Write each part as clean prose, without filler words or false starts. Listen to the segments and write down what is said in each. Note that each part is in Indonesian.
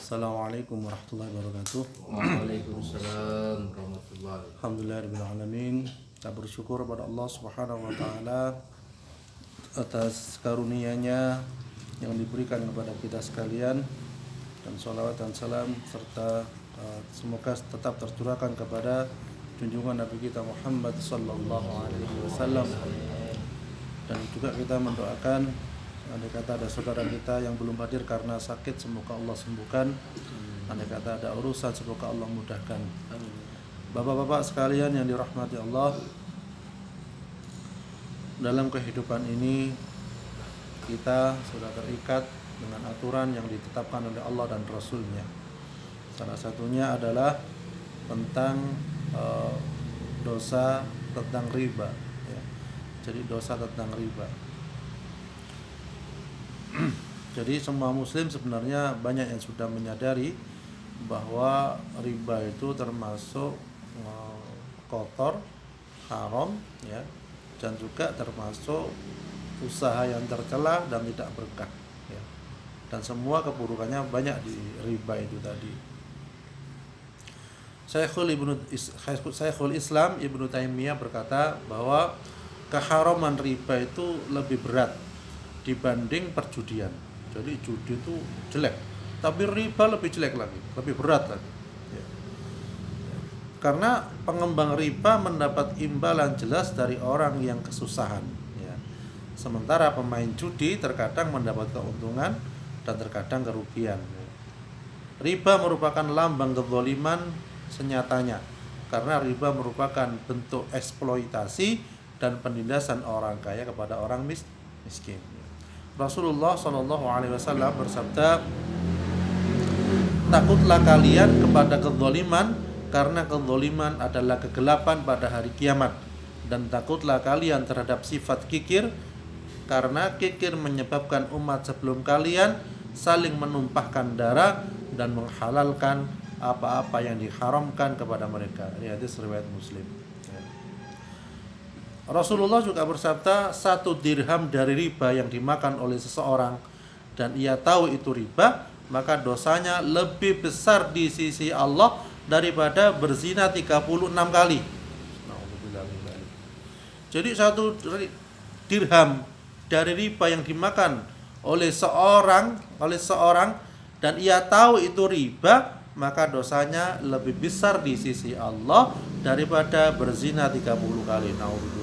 Assalamualaikum warahmatullahi wabarakatuh. Waalaikumsalam warahmatullahi. Alhamdulillahirabbil alamin. Kita bersyukur kepada Allah Subhanahu wa taala atas karunia-Nya yang diberikan kepada kita sekalian, dan sholawat dan salam serta semoga tetap tercurahkan kepada junjungan Nabi kita Muhammad sallallahu alaihi wasallam. Dan juga kita mendoakan, andai kata ada saudara kita yang belum hadir karena sakit, semoga Allah sembuhkan. Andai kata ada urusan, semoga Allah mudahkan. Bapak-bapak sekalian yang dirahmati Allah, dalam kehidupan ini kita sudah terikat dengan aturan yang ditetapkan oleh Allah dan Rasul-Nya. Salah satunya adalah tentang dosa tentang riba, ya. Jadi dosa tentang riba. Jadi semua muslim sebenarnya banyak yang sudah menyadari bahwa riba itu termasuk kotor, haram, ya, dan juga termasuk usaha yang tercela dan tidak berkah, ya. Dan semua keburukannya banyak di riba itu tadi. Syekhul Islam Ibnu Taimiyah berkata bahwa keharaman riba itu lebih berat dibanding perjudian. Jadi judi itu jelek, tapi riba lebih jelek lagi, lebih berat lagi, ya. Karena pengembang riba mendapat imbalan jelas dari orang yang kesusahan, ya. Sementara pemain judi terkadang mendapat keuntungan dan terkadang kerugian, ya. Riba merupakan lambang kezaliman senyatanya, karena riba merupakan bentuk eksploitasi dan penindasan orang kaya kepada orang miskin. Rasulullah SAW bersabda, takutlah kalian kepada kezaliman, karena kezaliman adalah kegelapan pada hari kiamat, dan takutlah kalian terhadap sifat kikir, karena kikir menyebabkan umat sebelum kalian saling menumpahkan darah dan menghalalkan apa-apa yang diharamkan kepada mereka. Ini hadis riwayat Muslim. Rasulullah juga bersabda, 1 dirham dari riba yang dimakan oleh seseorang dan ia tahu itu riba, maka dosanya lebih besar di sisi Allah daripada berzina 36 kali. Jadi 1 dirham dari riba yang dimakan oleh seorang dan ia tahu itu riba, maka dosanya lebih besar di sisi Allah daripada berzina 30 kali. Nauzubillah.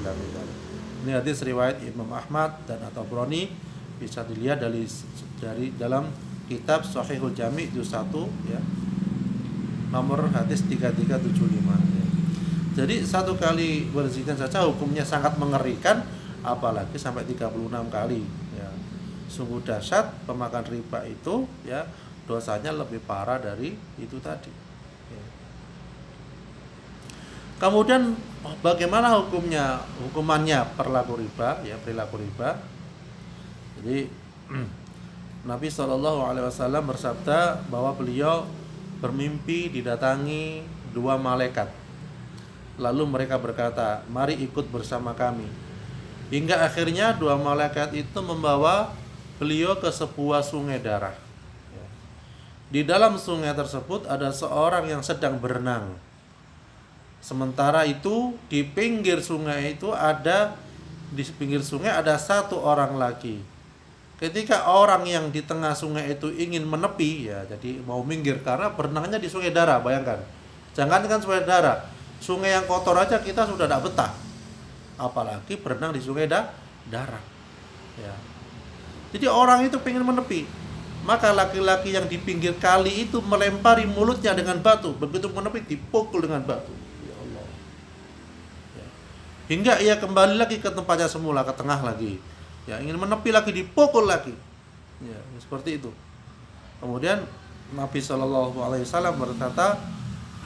Ini hadis riwayat Imam Ahmad dan At-Tabrani, bisa dilihat dari dalam kitab Shahihul Jami' juz 1, ya. Nomor hadis 3375, ya. Jadi 1 kali berzina saja hukumnya sangat mengerikan, apalagi sampai 36 kali, ya. Sungguh dahsyat pemakan riba itu, ya. Dosanya lebih parah dari itu tadi, ya. Kemudian bagaimana hukumannya perilaku riba? Jadi Nabi SAW bersabda bahwa beliau bermimpi didatangi 2 malaikat. Lalu mereka berkata, mari ikut bersama kami. Hingga akhirnya 2 malaikat itu membawa beliau ke sebuah sungai darah. Di dalam sungai tersebut ada seorang yang sedang berenang. Sementara itu di pinggir sungai ada 1 orang lagi. Ketika orang yang di tengah sungai itu ingin menepi, ya, jadi mau minggir karena berenangnya di sungai darah, bayangkan. Jangankan sungai darah, sungai yang kotor aja kita sudah tidak betah, apalagi berenang di sungai darah, ya. Jadi orang itu ingin menepi. Maka laki-laki yang di pinggir kali itu melempari mulutnya dengan batu. Begitu menepi dipukul dengan batu. Ya Allah, ya. Hingga ia kembali lagi ke tempatnya semula, ke tengah lagi, ya, ingin menepi lagi, dipukul lagi, ya, seperti itu. Kemudian Nabi SAW berkata,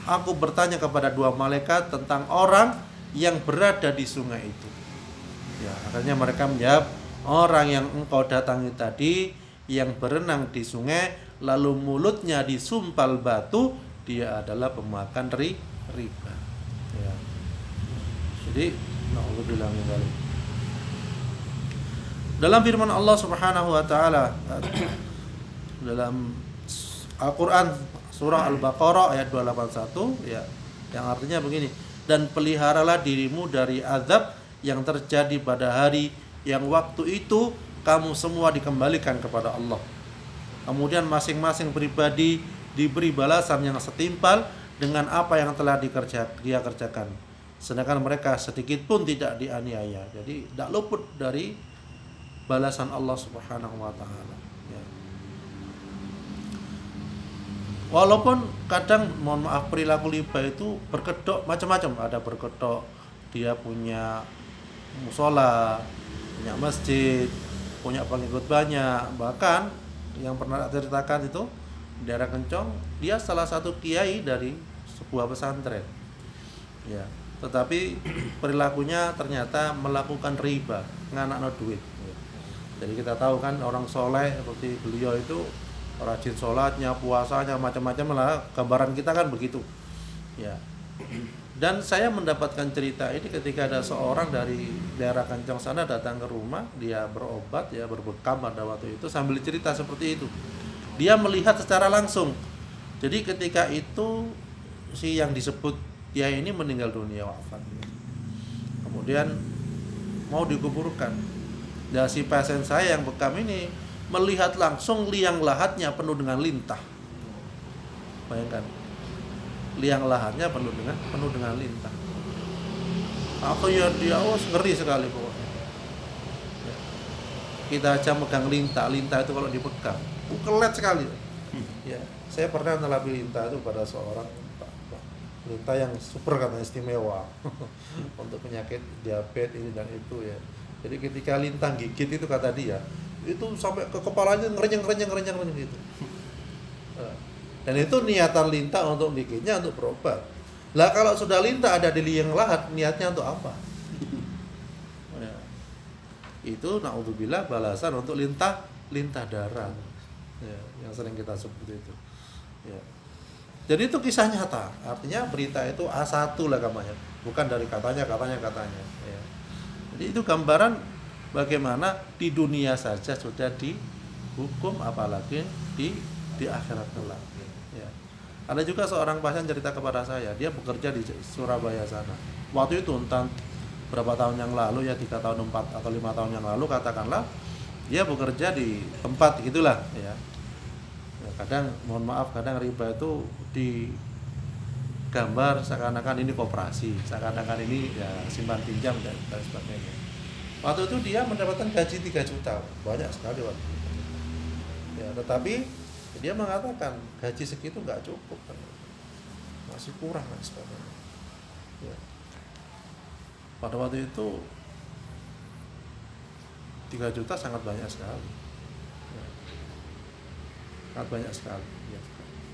aku bertanya kepada 2 malaikat tentang orang yang berada di sungai itu. Ya, akhirnya mereka menjawab, orang yang engkau datangi tadi, yang berenang di sungai lalu mulutnya disumpal batu, dia adalah pemakan riba, ya. Jadi naudzubillah min dzalik. Dalam firman Allah Subhanahu wa taala dalam Al-Qur'an surah Al-Baqarah ayat 281 ya, yang artinya begini, dan peliharalah dirimu dari azab yang terjadi pada hari yang waktu itu kamu semua dikembalikan kepada Allah. Kemudian masing-masing pribadi diberi balasan yang setimpal dengan apa yang telah dia kerjakan. Sedangkan mereka sedikit pun tidak dianiaya. Jadi tidak luput dari balasan Allah Subhanahu wa taala. Ya. Walaupun kadang mohon maaf perilaku riba itu berkedok macam-macam. Ada berkedok dia punya musola, punya masjid, punya pengikut banyak. Bahkan yang pernah saya ceritakan itu di daerah Kencong, dia salah satu kiai dari sebuah pesantren. Ya, tetapi perilakunya ternyata melakukan riba, nganakno duit. Jadi kita tahu kan orang soleh seperti beliau itu rajin sholatnya, puasanya, macam-macam lah. Gambaran kita kan begitu. Ya. Dan saya mendapatkan cerita ini ketika ada seorang dari daerah Kencong sana datang ke rumah, dia berobat ya, berbekam pada waktu itu sambil cerita seperti itu. Dia melihat secara langsung. Jadi ketika itu si yang disebut dia ini meninggal dunia, wafat. Kemudian mau dikuburkan. Dan si pasien saya yang bekam ini melihat langsung liang lahatnya penuh dengan lintah. Bayangkan, liang lahatnya penuh dengan lintah. Akhirnya dia ngeri sekali pokoknya. Ya. Kita aja megang lintah itu kalau dipegang, kelet sekali. Ya, saya pernah nelapi lintah itu pada seorang lintah yang super katanya istimewa untuk penyakit diabetes ini dan itu ya. Jadi ketika lintah gigit itu kata dia, itu sampai ke kepalanya ngerenyeng gitu. Dan itu niatan lintah untuk gigitnya untuk berobat. Lah kalau sudah lintah ada di liang lahat, niatnya untuk apa? Ya. Itu naudzubillah balasan untuk lintah darat. Ya, yang sering kita sebut itu. Ya. Jadi itu kisah nyata. Artinya berita itu A1 lah kampanye, bukan dari katanya. Ya. Jadi itu gambaran bagaimana di dunia saja sudah dihukum, apalagi di akhirat kelak. Ya. Ada juga seorang pasien cerita kepada saya, dia bekerja di Surabaya sana. Waktu itu entah berapa tahun yang lalu ya, 3 tahun, 4 atau 5 tahun yang lalu katakanlah, dia bekerja di tempat gitulah ya. Ya, kadang mohon maaf, kadang riba itu digambar seakan-akan ini koperasi, seakan-akan ini ya simpan pinjam dan sebagainya. Waktu itu dia mendapatkan gaji 3 juta, banyak sekali waktu itu. Ya, tetapi dia mengatakan gaji segitu nggak cukup, masih kurang dan sebagainya. Ya. Pada waktu itu 3 juta sangat banyak sekali. Ya. Sangat banyak sekali. Ya.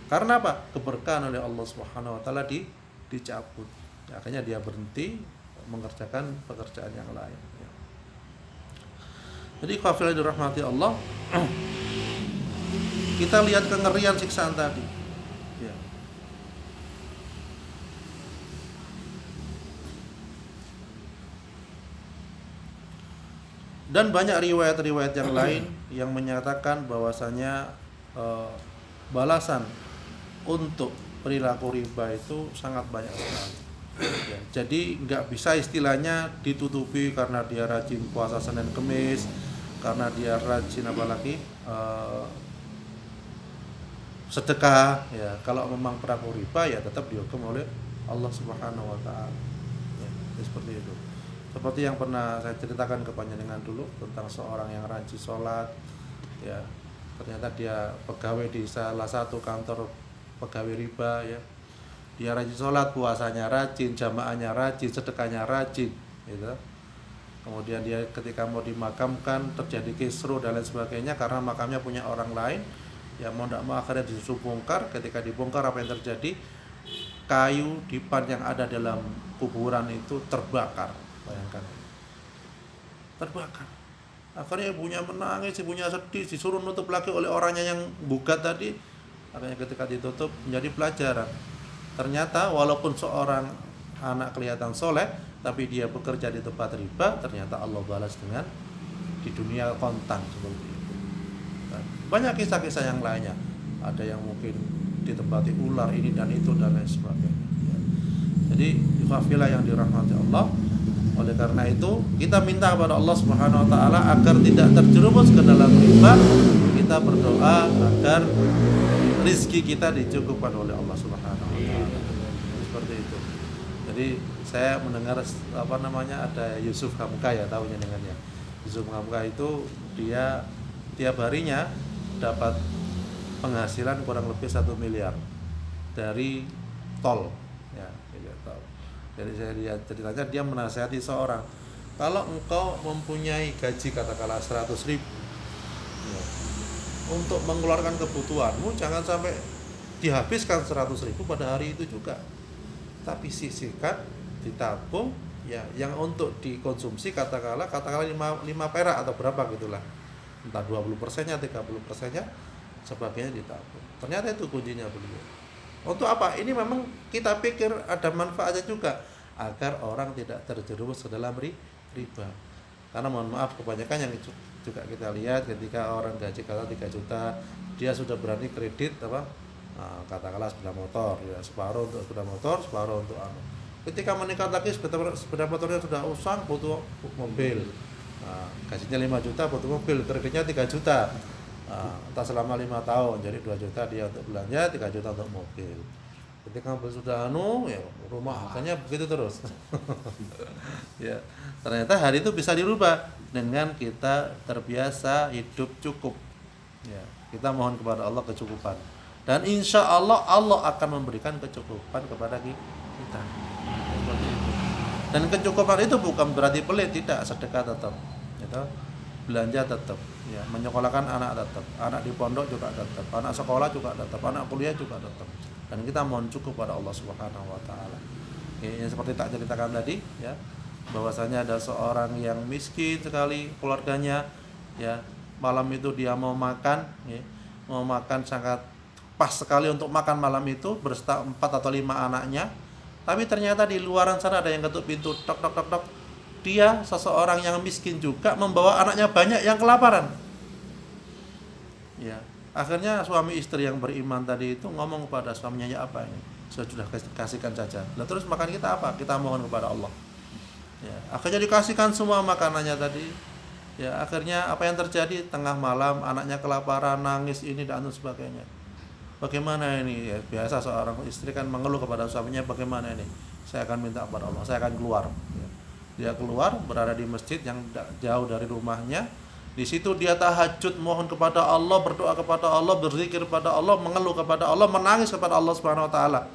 Karena apa? Keberkahan oleh Allah Subhanahu wa taala dicabut. Ya, akhirnya dia berhenti mengerjakan pekerjaan yang lain. Ya. Jadi kafilah dirahmati Allah. Kita lihat kengerian siksaan tadi. Ya. Dan banyak riwayat-riwayat yang lain yang menyatakan bahwasanya balasan untuk perilaku riba itu sangat banyak sekali. Ya, jadi nggak bisa istilahnya ditutupi karena dia rajin puasa Senin Kemis, karena dia rajin apalagi sedekah. Ya, kalau memang perilaku riba ya tetap dihukum oleh Allah Subhanahu wa taala. Ya, seperti itu. Seperti yang pernah saya ceritakan ke panjenengan dulu tentang seorang yang rajin sholat, ya ternyata dia pegawai di salah satu kantor pegawai riba, ya dia rajin sholat, puasanya rajin, jamaahnya rajin, sedekahnya rajin, gitu. Kemudian dia ketika mau dimakamkan terjadi kisruh dan lain sebagainya karena makamnya punya orang lain, ya mau tidak mau akhirnya disuruh bongkar. Ketika dibongkar apa yang terjadi? Kayu dipan yang ada dalam kuburan itu terbakar. Bayangkan, terbakar. Akhirnya ibunya menangis, ibunya sedih, disuruh nutup lagi oleh orangnya yang bugat tadi. Akhirnya ketika ditutup menjadi pelajaran. Ternyata walaupun seorang anak kelihatan soleh, tapi dia bekerja di tempat riba, ternyata Allah balas dengan di dunia kontan seperti itu. Banyak kisah-kisah yang lainnya. ada yang mungkin ditempati ular ini dan itu dan lain sebagainya. Ya. Jadi ikhwafillah yang dirahmati Allah. Oleh karena itu kita minta kepada Allah Subhanahu wa taala agar tidak terjerumus ke dalam riba. Kita berdoa agar rizki kita dicukupkan oleh Allah Subhanahu wa taala. Seperti itu. Jadi saya mendengar ada Yusuf Hamka ya, tahunya dengannya. Yusuf Hamka itu dia tiap harinya dapat penghasilan kurang lebih 1 miliar dari tol ya, tol. Jadi saya lihat ceritanya dia menasihati seorang, kalau engkau mempunyai gaji katakanlah 100.000 ya, untuk mengeluarkan kebutuhanmu jangan sampai dihabiskan 100.000 pada hari itu juga, tapi sisihkan, ditabung ya, yang untuk dikonsumsi katakanlah 5 perak atau berapa gitulah, entah 20%-nya 30%-nya sebagainya ditabung. Ternyata itu kuncinya beliau. Untuk apa? Ini memang kita pikir ada manfaatnya juga agar orang tidak terjerumus ke dalam riba. Karena mohon maaf kebanyakan yang juga kita lihat ketika orang gaji katakanlah 3 juta, dia sudah berani kredit katakanlah sepeda motor ya, separuh untuk sepeda motor, separuh untuk ketika meningkat lagi sepeda motornya sudah usang, butuh mobil. Gajinya 5 juta, butuh mobil, kreditnya 3 juta. Entah selama 5 tahun, jadi 2 juta dia untuk belanja, 3 juta untuk mobil. Ketika mobil sudah ya rumah harganya begitu terus. Ya, ternyata hari itu bisa dirubah dengan kita terbiasa hidup cukup. Ya, kita mohon kepada Allah kecukupan. Dan insya Allah Allah akan memberikan kecukupan kepada kita. Dan kecukupan itu bukan berarti pelit, tidak, sedekah tetap. Gitu. Belanja tetap, ya, menyekolahkan anak tetap, anak di pondok juga tetap, anak sekolah juga tetap, anak kuliah juga tetap. Dan kita mohon cukup pada Allah Subhanahu wa taala. Ya, seperti tak ceritakan tadi, ya, bahwasanya ada seorang yang miskin sekali keluarganya, ya, malam itu dia mau makan, ya, mau makan sangat pas sekali untuk makan malam itu berserta 4 atau 5 anaknya. Tapi ternyata di luaran sana ada yang ketuk pintu, tok tok tok tok. Dia seseorang yang miskin juga membawa anaknya banyak yang kelaparan. Ya, akhirnya suami istri yang beriman tadi itu ngomong kepada suaminya, ya apa ini? Sudah kasihkan saja. Lah terus makan kita apa? Kita mohon kepada Allah. Ya, akhirnya dikasihkan semua makanannya tadi. Ya, akhirnya apa yang terjadi? Tengah malam anaknya kelaparan, nangis ini dan sebagainya. Bagaimana ini? Ya, biasa seorang istri kan mengeluh kepada suaminya, bagaimana ini? Saya akan minta kepada Allah, saya akan keluar. Ya. Dia keluar, berada di masjid yang jauh dari rumahnya. Di situ dia tahajud, mohon kepada Allah, berdoa kepada Allah, berzikir kepada Allah, mengeluh kepada Allah, menangis kepada Allah Subhanahu wa taala.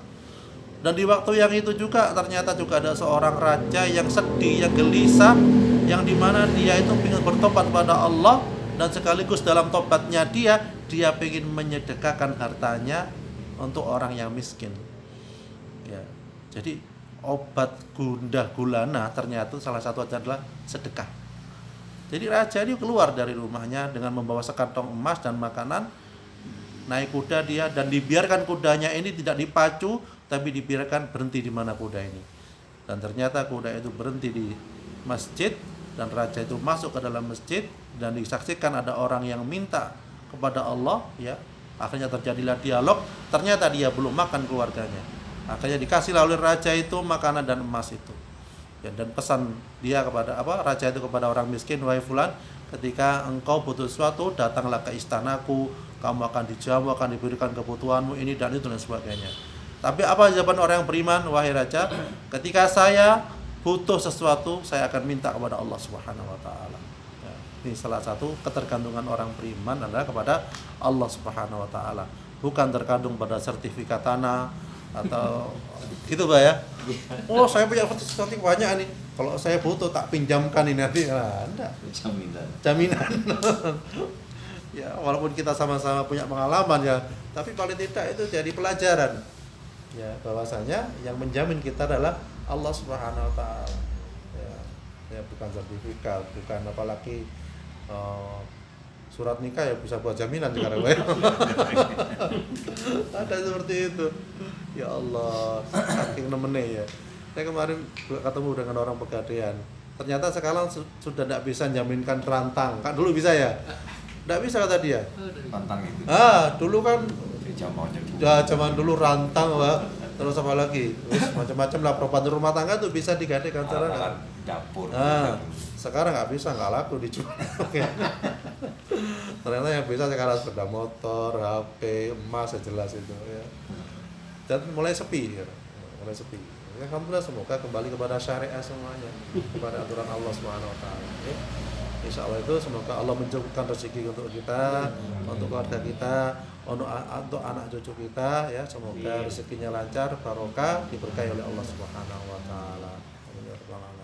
Dan di waktu yang itu juga ternyata juga ada seorang raja yang sedih, yang gelisah, yang dimana dia itu ingin bertobat kepada Allah, dan sekaligus dalam tobatnya dia ingin menyedekahkan hartanya untuk orang yang miskin. Ya, jadi obat gundah gulana ternyata salah satu adalah sedekah. Jadi raja ini keluar dari rumahnya dengan membawa sekantong emas dan makanan, naik kuda dia, dan dibiarkan kudanya ini tidak dipacu, tapi dibiarkan berhenti di mana kuda ini. Dan ternyata kuda itu berhenti di masjid, dan raja itu masuk ke dalam masjid, dan disaksikan ada orang yang minta kepada Allah, ya. Akhirnya terjadilah dialog, ternyata dia belum makan keluarganya. Akhirnya dikasih oleh raja itu makanan dan emas itu. Ya, dan pesan dia kepada raja itu kepada orang miskin, wahai fulan, ketika engkau butuh sesuatu, datanglah ke istanaku, kamu akan dijamu, akan diberikan kebutuhanmu ini dan itu dan sebagainya. Tapi apa jawaban orang yang beriman? Wahai raja, ketika saya butuh sesuatu, saya akan minta kepada Allah Subhanahu wa taala. Ya, ini salah satu ketergantungan orang beriman adalah kepada Allah Subhanahu wa taala, bukan tergantung pada sertifikat tanah atau gitu Pak ya. Oh, saya punya sertifikat banyak nih, kalau saya butuh tak pinjamkan ini nanti. Enggak. Jaminan. Ya, walaupun kita sama-sama punya pengalaman ya, tapi paling tidak itu jadi pelajaran. Ya, bahwasanya yang menjamin kita adalah Allah Subhanahu wa taala. Ya, bukan sertifikat, bukan apalagi surat nikah ya bisa buat jaminan sekarang ya. Ada seperti itu. Ya Allah, saking nemennya ya. Saya kemarin ketemu dengan orang Pegadaian. Ternyata sekarang sudah tidak bisa jaminkan rantang. Kan dulu bisa ya? Tidak bisa kata dia. Rantang itu. Dulu kan di zamannya dulu. Ya zaman dulu rantang wah. Terus apa lagi? Terus macam-macam lah perabot rumah tangga tuh bisa digadaikan cara Alat dapur. Nah, sekarang nggak bisa, nggak laku dijual. Ternyata yang bisa sekarang sepeda motor, HP, emas ya jelas itu ya. Dan mulai sepi, ya. Mulai sepi. Ya, alhamdulillah semoga kembali kepada syariat semuanya, kepada aturan Allah Subhanahu Wa Taala. Ya. Insya Allah itu semoga Allah mencukupkan rezeki untuk kita, untuk keluarga kita, untuk anak cucu kita, ya semoga rezekinya lancar, barokah, diberkahi oleh Allah Subhanahu Wa Taala. Amin ya rabbal alamin.